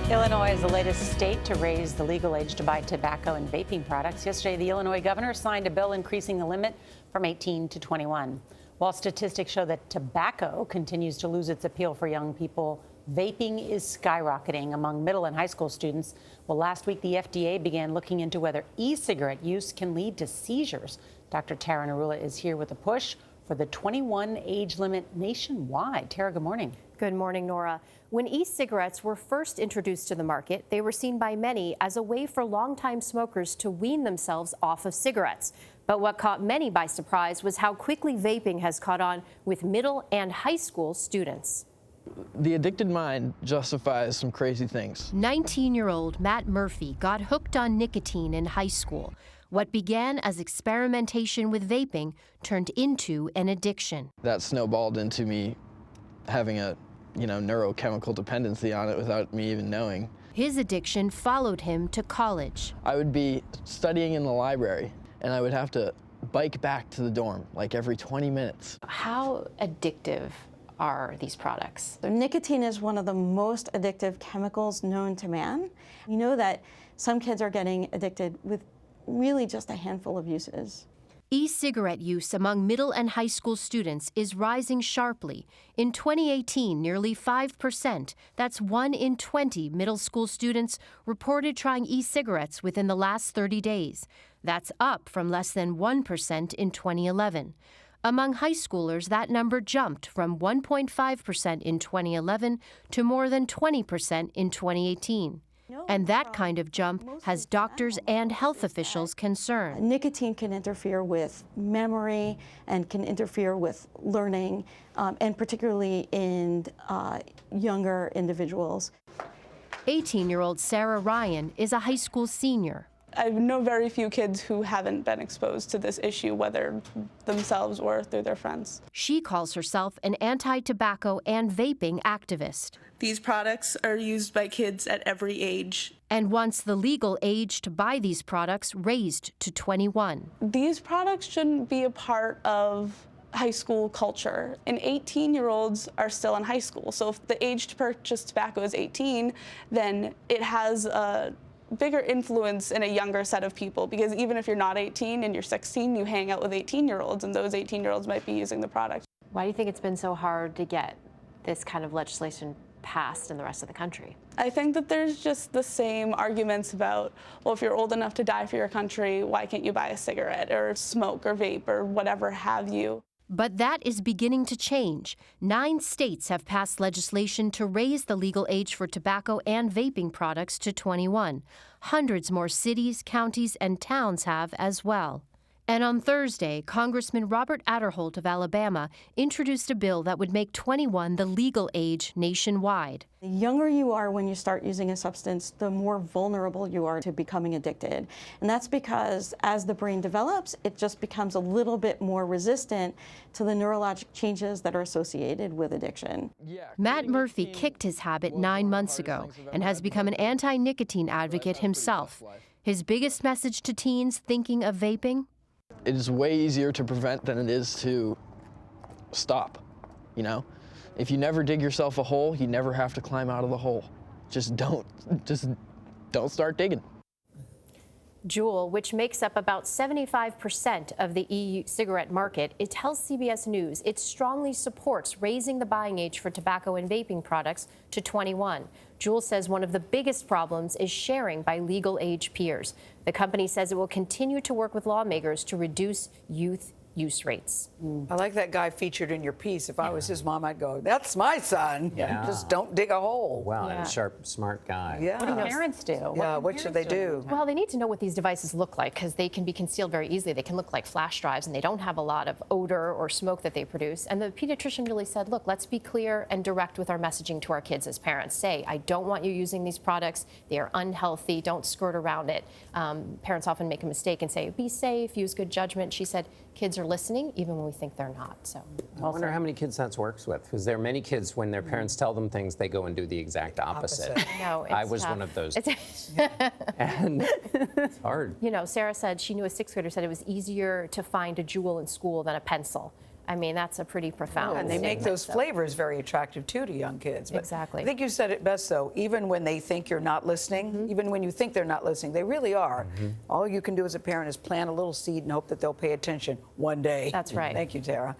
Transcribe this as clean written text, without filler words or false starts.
Illinois is the latest state to raise the legal age to buy tobacco and vaping products. Yesterday, the Illinois governor signed a bill increasing the limit from 18 to 21. While statistics show that tobacco continues to lose its appeal for young people, vaping is skyrocketing among middle and high school students. Well, last week, the FDA began looking into whether e-cigarette use can lead to seizures. Dr. Tara Narula is here with a push for the 21 age limit nationwide. Tara, good morning. Good morning, Nora. When e-cigarettes were first introduced to the market, they were seen by many as a way for longtime smokers to wean themselves off of cigarettes. But what caught many by surprise was how quickly vaping has caught on with middle and high school students. The addicted mind justifies some crazy things. 19-year-old Matt Murphy got hooked on nicotine in high school. What began as experimentation with vaping turned into an addiction. That snowballed into me having a neurochemical dependency on it without me even knowing. His addiction followed him to college. I would be studying in the library and I would have to bike back to the dorm like every 20 minutes. How addictive are these products? So nicotine is one of the most addictive chemicals known to man. You know that some kids are getting addicted with really just a handful of uses. E-cigarette use among middle and high school students is rising sharply. In 2018, nearly 5%, that's 1 in 20 middle school students, reported trying e-cigarettes within the last 30 days. That's up from less than 1% in 2011. Among high schoolers, that number jumped from 1.5% in 2011 to more than 20% in 2018. And that kind of jump has doctors and health officials concerned. Nicotine can interfere with memory and can interfere with learning, and particularly in younger individuals. 18-year-old Sarah Ryan is a high school senior. I know very few kids who haven't been exposed to this issue, whether themselves or through their friends. She calls herself an anti-tobacco and vaping activist. These products are used by kids at every age. And wants the legal age to buy these products raised to 21. These products shouldn't be a part of high school culture. And 18-year-olds are still in high school. So if the age to purchase tobacco is 18, then it has a bigger influence in a younger set of people, because even if you're not 18 and you're 16, you hang out with 18-year-olds, and those 18-year-olds might be using the product. Why do you think it's been so hard to get this kind of legislation passed in the rest of the country? I think that there's just the same arguments about, well, if you're old enough to die for your country, why can't you buy a cigarette or smoke or vape or whatever have you? But that is beginning to change. 9 states have passed legislation to raise the legal age for tobacco and vaping products to 21. Hundreds more cities, counties, and towns have as well. And on Thursday, Congressman Robert Aderholt of Alabama introduced a bill that would make 21 the legal age nationwide. The younger you are when you start using a substance, the more vulnerable you are to becoming addicted. And that's because as the brain develops, it just becomes a little bit more resistant to the neurologic changes that are associated with addiction. Matt Murphy kicked his habit 9 months ago and has become an anti-nicotine advocate himself. His biggest message to teens thinking of vaping? It is way easier to prevent than it is to stop, If you never dig yourself a hole, you never have to climb out of the hole. Just don't start digging. Juul, which makes up about 75% of the e-cigarette market, it tells CBS News it strongly supports raising the buying age for tobacco and vaping products to 21. Juul says one of the biggest problems is sharing by legal age peers. The company says it will continue to work with lawmakers to reduce youth use rates. I like that guy featured in your piece. If I was his mom, I'd go, that's my son. Yeah. Just don't dig a hole. Wow, and a sharp, smart guy. Yeah. What do parents do? What should they do? Well, they need to know what these devices look like, because they can be concealed very easily. They can look like flash drives, and they don't have a lot of odor or smoke that they produce. And the pediatrician really said, look, let's be clear and direct with our messaging to our kids as parents. Say, I don't want you using these products. They are unhealthy. Don't skirt around it. Parents often make a mistake and say, be safe, use good judgment. She said, kids are listening, even when we think they're not. So I wonder how many kids that works with, because there are many kids, when their parents tell them things, they go and do the exact opposite. No, it's I was tough. one of those kids. And it's hard. Sarah said she knew a 6th grader said it was easier to find a Juul in school than a pencil. I mean, that's a pretty profound And they make statement, those so. flavors very attractive too to young kids. But Exactly. I think you said it best though. Even when they think you're not listening, even when you think they're not listening, they really are. All you can do as a parent is plant a little seed and hope that they'll pay attention one day. That's right. Thank you, Tara.